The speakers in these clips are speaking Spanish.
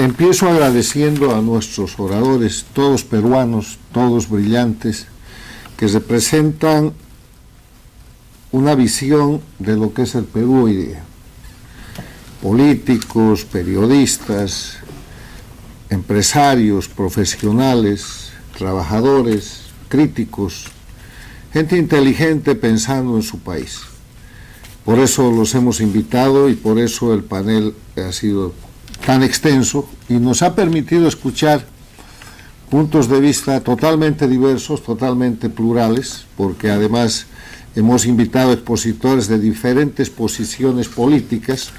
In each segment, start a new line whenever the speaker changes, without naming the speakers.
Empiezo agradeciendo a nuestros oradores, todos peruanos, todos brillantes, que representan una visión de lo que es el Perú hoy día. Políticos, periodistas, empresarios, profesionales, trabajadores, críticos, gente inteligente pensando en su país. Por eso los hemos invitado y por eso el panel ha sido tan extenso y nos ha permitido escuchar puntos de vista totalmente diversos, totalmente plurales, porque además hemos invitado expositores de diferentes posiciones políticas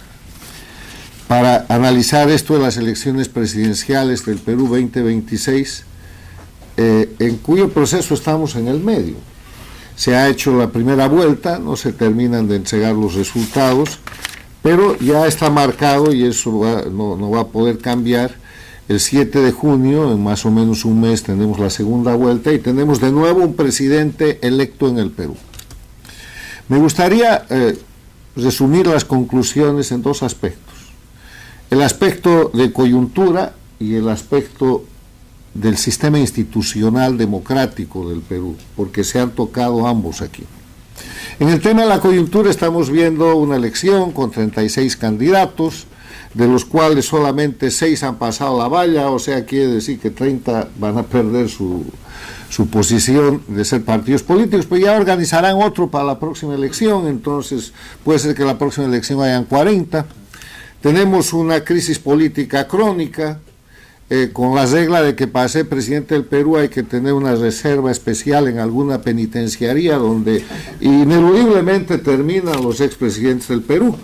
para analizar esto de las elecciones presidenciales del Perú 2026, en cuyo proceso estamos en el medio. Se ha hecho la primera vuelta, no se terminan de entregar los resultados, pero ya está marcado y eso no va a poder cambiar. El 7 de junio, en más o menos un mes, tenemos la segunda vuelta y tenemos de nuevo un presidente electo en el Perú. Me gustaría resumir las conclusiones en dos aspectos. El aspecto de coyuntura y el aspecto del sistema institucional democrático del Perú, porque se han tocado ambos aquí. En el tema de la coyuntura estamos viendo una elección con 36 candidatos, de los cuales solamente 6 han pasado la valla, o sea, quiere decir que 30 van a perder su posición de ser partidos políticos, pero ya organizarán otro para la próxima elección, entonces puede ser que la próxima elección hayan 40. Tenemos una crisis política crónica, con la regla de que para ser presidente del Perú hay que tener una reserva especial en alguna penitenciaría donde ineludiblemente terminan los expresidentes del Perú.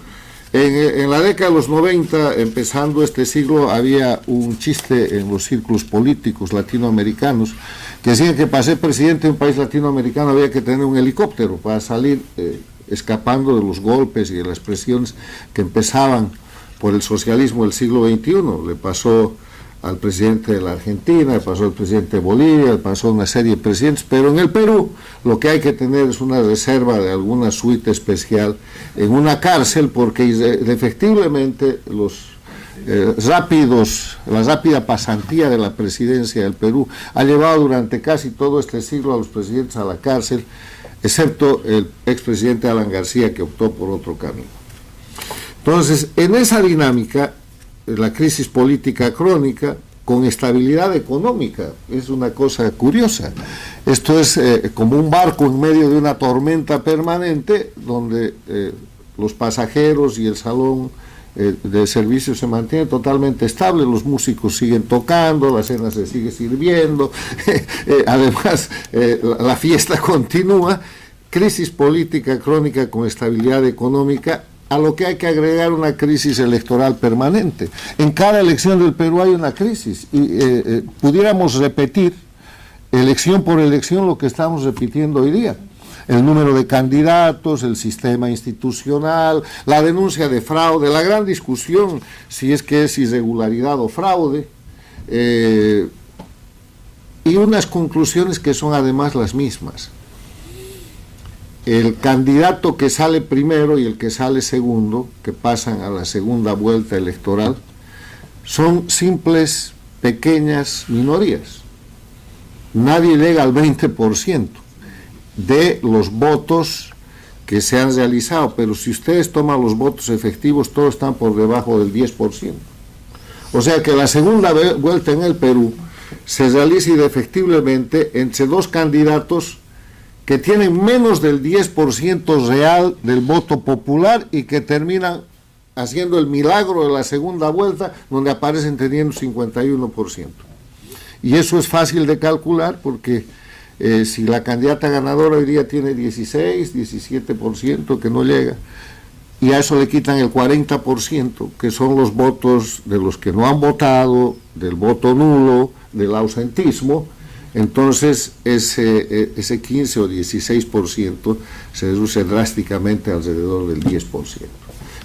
En la década de los 90, empezando este siglo, había un chiste en los círculos políticos latinoamericanos que decían que para ser presidente de un país latinoamericano había que tener un helicóptero para salir escapando de los golpes y de las presiones que empezaban por el socialismo del siglo XXI. Le pasó al presidente de la Argentina, le pasó al presidente de Bolivia, le pasó a una serie de presidentes, pero en el Perú lo que hay que tener es una reserva de alguna suite especial en una cárcel, porque efectivamente la rápida pasantía de la presidencia del Perú ha llevado durante casi todo este siglo a los presidentes a la cárcel, excepto el expresidente Alan García, que optó por otro camino. Entonces, en esa dinámica, la crisis política crónica con estabilidad económica, es una cosa curiosa. Esto es como un barco en medio de una tormenta permanente, donde los pasajeros y el salón de servicio se mantienen totalmente estable, los músicos siguen tocando, la cena se sigue sirviendo, además la fiesta continúa. Crisis política crónica con estabilidad económica, a lo que hay que agregar una crisis electoral permanente. En cada elección del Perú hay una crisis y pudiéramos repetir elección por elección lo que estamos repitiendo hoy día. El número de candidatos, el sistema institucional, la denuncia de fraude, la gran discusión si es que es irregularidad o fraude, y unas conclusiones que son además las mismas. El candidato que sale primero y el que sale segundo, que pasan a la segunda vuelta electoral, son simples, pequeñas minorías. Nadie llega al 20% de los votos que se han realizado, pero si ustedes toman los votos efectivos, todos están por debajo del 10%. O sea que la segunda vuelta en el Perú se realiza indefectiblemente entre dos candidatos que tienen menos del 10% real del voto popular y que terminan haciendo el milagro de la segunda vuelta, donde aparecen teniendo 51%. Y eso es fácil de calcular porque si la candidata ganadora hoy día tiene 16, 17%, que no llega, y a eso le quitan el 40%, que son los votos de los que no han votado, del voto nulo, del ausentismo, entonces ese 15 o 16% se reduce drásticamente alrededor del 10%.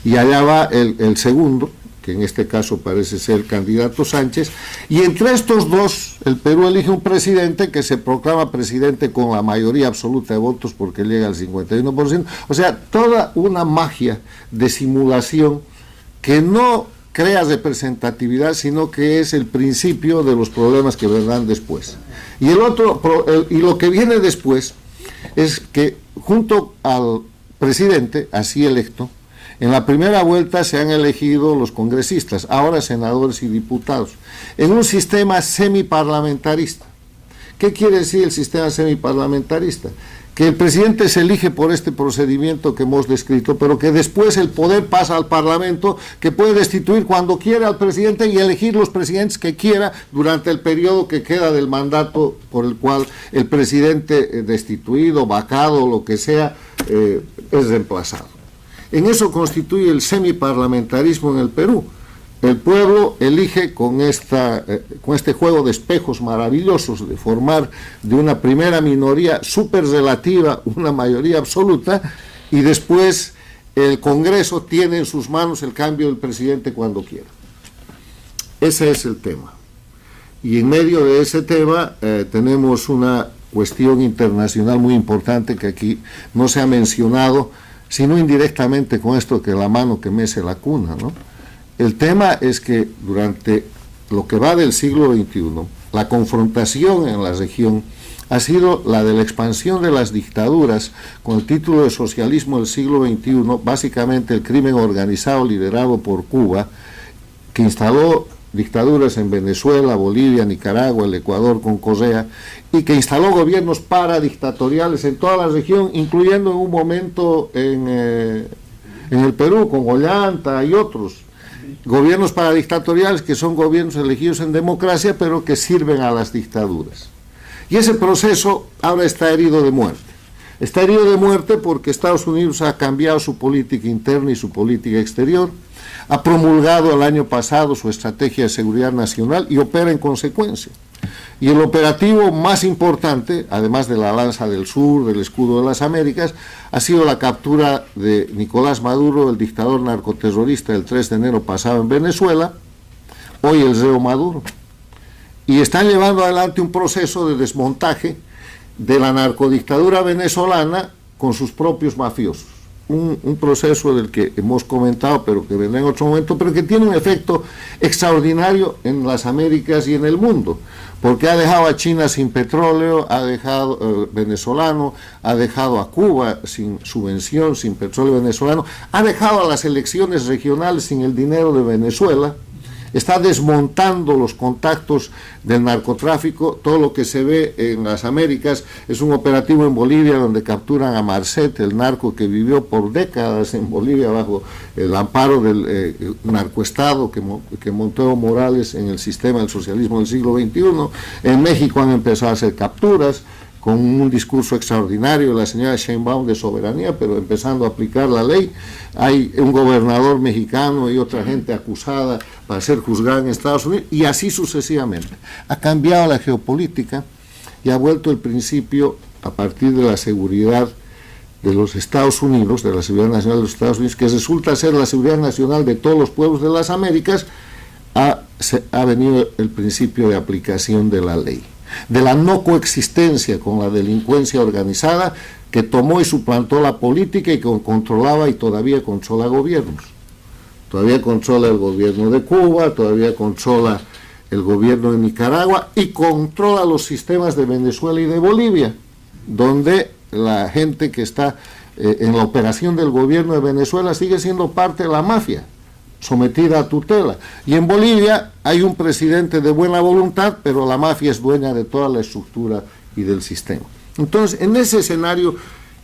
Y allá va el segundo, que en este caso parece ser el candidato Sánchez, y entre estos dos el Perú elige un presidente que se proclama presidente con la mayoría absoluta de votos porque llega al 51%, o sea, toda una magia de simulación que no crea representatividad, sino que es el principio de los problemas que vendrán después. Y y lo que viene después es que junto al presidente, así electo, en la primera vuelta se han elegido los congresistas, ahora senadores y diputados, en un sistema semiparlamentarista. ¿Qué quiere decir el sistema semiparlamentarista? Que el presidente se elige por este procedimiento que hemos descrito, pero que después el poder pasa al Parlamento, que puede destituir cuando quiera al presidente y elegir los presidentes que quiera durante el periodo que queda del mandato por el cual el presidente destituido, vacado, lo que sea, es reemplazado. En eso constituye el semiparlamentarismo en el Perú. El pueblo elige con este juego de espejos maravillosos de formar de una primera minoría súper relativa una mayoría absoluta, y después el Congreso tiene en sus manos el cambio del presidente cuando quiera. Ese es el tema. Y en medio de ese tema tenemos una cuestión internacional muy importante que aquí no se ha mencionado, sino indirectamente con esto que la mano que mece la cuna, ¿no? El tema es que durante lo que va del siglo XXI, la confrontación en la región ha sido la de la expansión de las dictaduras con el título de socialismo del siglo XXI, básicamente el crimen organizado liderado por Cuba, que instaló dictaduras en Venezuela, Bolivia, Nicaragua, el Ecuador con Correa, y que instaló gobiernos paradictatoriales en toda la región, incluyendo en un momento en el Perú, con Ollanta y otros. Gobiernos paradictatoriales que son gobiernos elegidos en democracia, pero que sirven a las dictaduras. Y ese proceso ahora está herido de muerte. Está herido de muerte porque Estados Unidos ha cambiado su política interna y su política exterior, ha promulgado el año pasado su estrategia de seguridad nacional y opera en consecuencia. Y el operativo más importante, además de la Lanza del Sur, del Escudo de las Américas, ha sido la captura de Nicolás Maduro, el dictador narcoterrorista, el 3 de enero pasado en Venezuela, hoy el reo Maduro. Y están llevando adelante un proceso de desmontaje de la narcodictadura venezolana con sus propios mafiosos. Un proceso del que hemos comentado, pero que vendrá en otro momento, pero que tiene un efecto extraordinario en las Américas y en el mundo, porque ha dejado a China sin petróleo, ha dejado venezolano, ha dejado a Cuba sin subvención, sin petróleo venezolano, ha dejado a las elecciones regionales sin el dinero de Venezuela, está desmontando los contactos del narcotráfico. Todo lo que se ve en las Américas es un operativo en Bolivia donde capturan a Marcet, el narco que vivió por décadas en Bolivia bajo el amparo del narcoestado que montó Evo Morales en el sistema del socialismo del siglo XXI. En México han empezado a hacer capturas con un discurso extraordinario de la señora Sheinbaum de soberanía, pero empezando a aplicar la ley. Hay un gobernador mexicano y otra gente acusada para ser juzgada en Estados Unidos, y así sucesivamente. Ha cambiado la geopolítica y ha vuelto el principio, a partir de la seguridad de los Estados Unidos, de la seguridad nacional de los Estados Unidos, que resulta ser la seguridad nacional de todos los pueblos de las Américas, ha venido el principio de aplicación de la ley, de la no coexistencia con la delincuencia organizada que tomó y suplantó la política y que controlaba y todavía controla gobiernos. Todavía controla el gobierno de Cuba, todavía controla el gobierno de Nicaragua y controla los sistemas de Venezuela y de Bolivia, donde la gente que está en la operación del gobierno de Venezuela sigue siendo parte de la mafia, sometida a tutela. Y en Bolivia hay un presidente de buena voluntad, pero la mafia es dueña de toda la estructura y del sistema. Entonces, en ese escenario,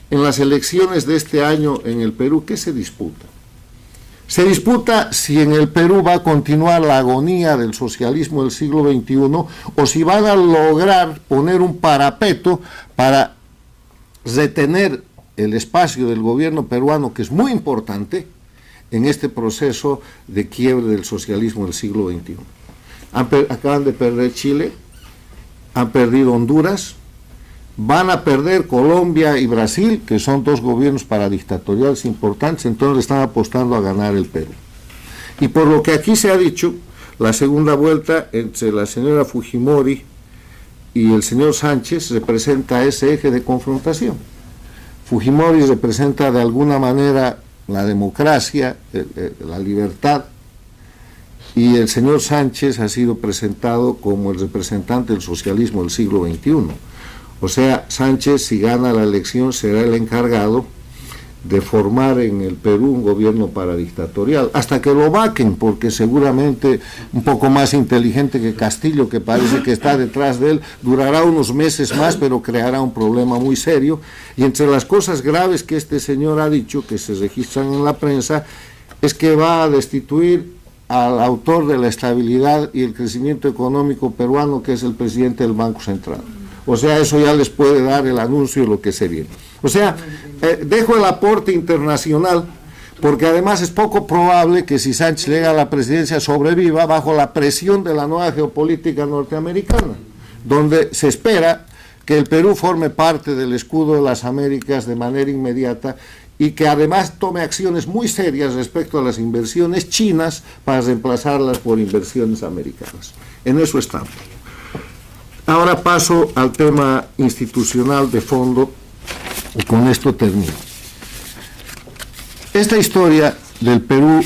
en las elecciones de este año en el Perú, ¿qué se disputa? Se disputa si en el Perú va a continuar la agonía del socialismo del siglo XXI o si van a lograr poner un parapeto para retener el espacio del gobierno peruano, que es muy importante en este proceso de quiebre del socialismo del siglo XXI. Acaban de perder Chile, han perdido Honduras, van a perder Colombia y Brasil, que son dos gobiernos paradictatoriales importantes, entonces están apostando a ganar el Perú. Y por lo que aquí se ha dicho, la segunda vuelta entre la señora Fujimori y el señor Sánchez representa ese eje de confrontación. Fujimori representa de alguna manera la democracia, la libertad, y el señor Sánchez ha sido presentado como el representante del socialismo del siglo XXI. O sea, Sánchez, si gana la elección, será el encargado de formar en el Perú un gobierno paradictatorial, hasta que lo vaquen, porque seguramente un poco más inteligente que Castillo, que parece que está detrás de él, durará unos meses más, pero creará un problema muy serio. Y entre las cosas graves que este señor ha dicho, que se registran en la prensa, es que va a destituir al autor de la estabilidad y el crecimiento económico peruano, que es el presidente del Banco Central. O sea, eso ya les puede dar el anuncio de lo que se viene. O sea, dejo el aporte internacional, porque además es poco probable que si Sánchez llega a la presidencia sobreviva bajo la presión de la nueva geopolítica norteamericana, donde se espera que el Perú forme parte del escudo de las Américas de manera inmediata y que además tome acciones muy serias respecto a las inversiones chinas para reemplazarlas por inversiones americanas. En eso estamos. Ahora paso al tema institucional de fondo y con esto termino. Esta historia del Perú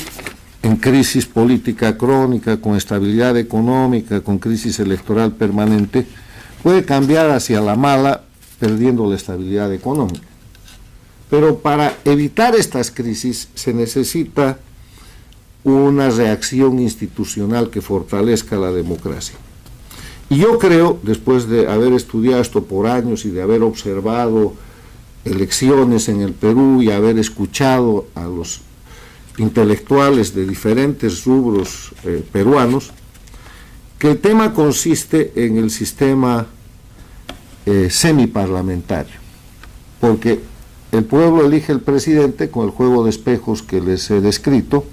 en crisis política crónica, con estabilidad económica, con crisis electoral permanente, puede cambiar hacia la mala, perdiendo la estabilidad económica. Pero para evitar estas crisis se necesita una reacción institucional que fortalezca la democracia. Y yo creo, después de haber estudiado esto por años y de haber observado elecciones en el Perú y haber escuchado a los intelectuales de diferentes rubros peruanos, que el tema consiste en el sistema semiparlamentario, porque el pueblo elige el presidente con el juego de espejos que les he descrito,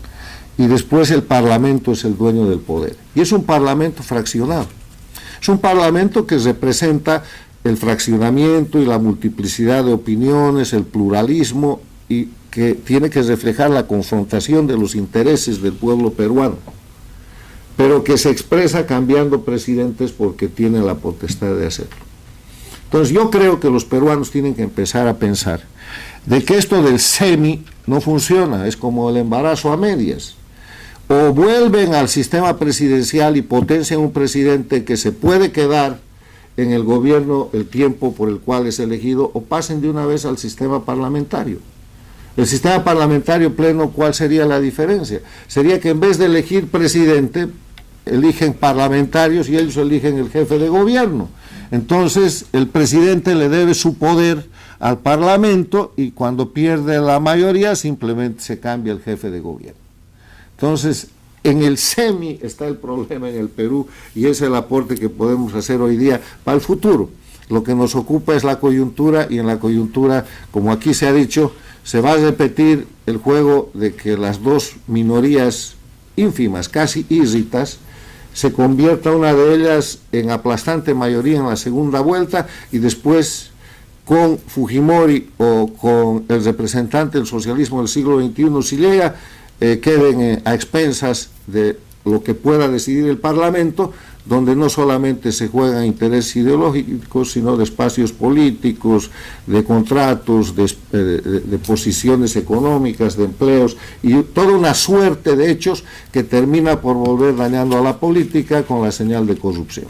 y después el parlamento es el dueño del poder. Y es un parlamento fraccionado. Es un parlamento que representa el fraccionamiento y la multiplicidad de opiniones, el pluralismo, y que tiene que reflejar la confrontación de los intereses del pueblo peruano, pero que se expresa cambiando presidentes porque tiene la potestad de hacerlo. Entonces yo creo que los peruanos tienen que empezar a pensar de que esto del semi no funciona, es como el embarazo a medias. O vuelven al sistema presidencial y potencian un presidente que se puede quedar en el gobierno el tiempo por el cual es elegido, o pasen de una vez al sistema parlamentario. El sistema parlamentario pleno, ¿cuál sería la diferencia? Sería que en vez de elegir presidente, eligen parlamentarios y ellos eligen el jefe de gobierno. Entonces, el presidente le debe su poder al parlamento y cuando pierde la mayoría simplemente se cambia el jefe de gobierno. Entonces, en el semi está el problema en el Perú y es el aporte que podemos hacer hoy día para el futuro. Lo que nos ocupa es la coyuntura, y en la coyuntura, como aquí se ha dicho, se va a repetir el juego de que las dos minorías ínfimas, casi írritas, se convierta una de ellas en aplastante mayoría en la segunda vuelta, y después con Fujimori o con el representante del socialismo del siglo XXI, si llega, queden a expensas de lo que pueda decidir el Parlamento, donde no solamente se juegan intereses ideológicos, sino de espacios políticos, de contratos, de posiciones económicas, de empleos, y toda una suerte de hechos que termina por volver dañando a la política con la señal de corrupción.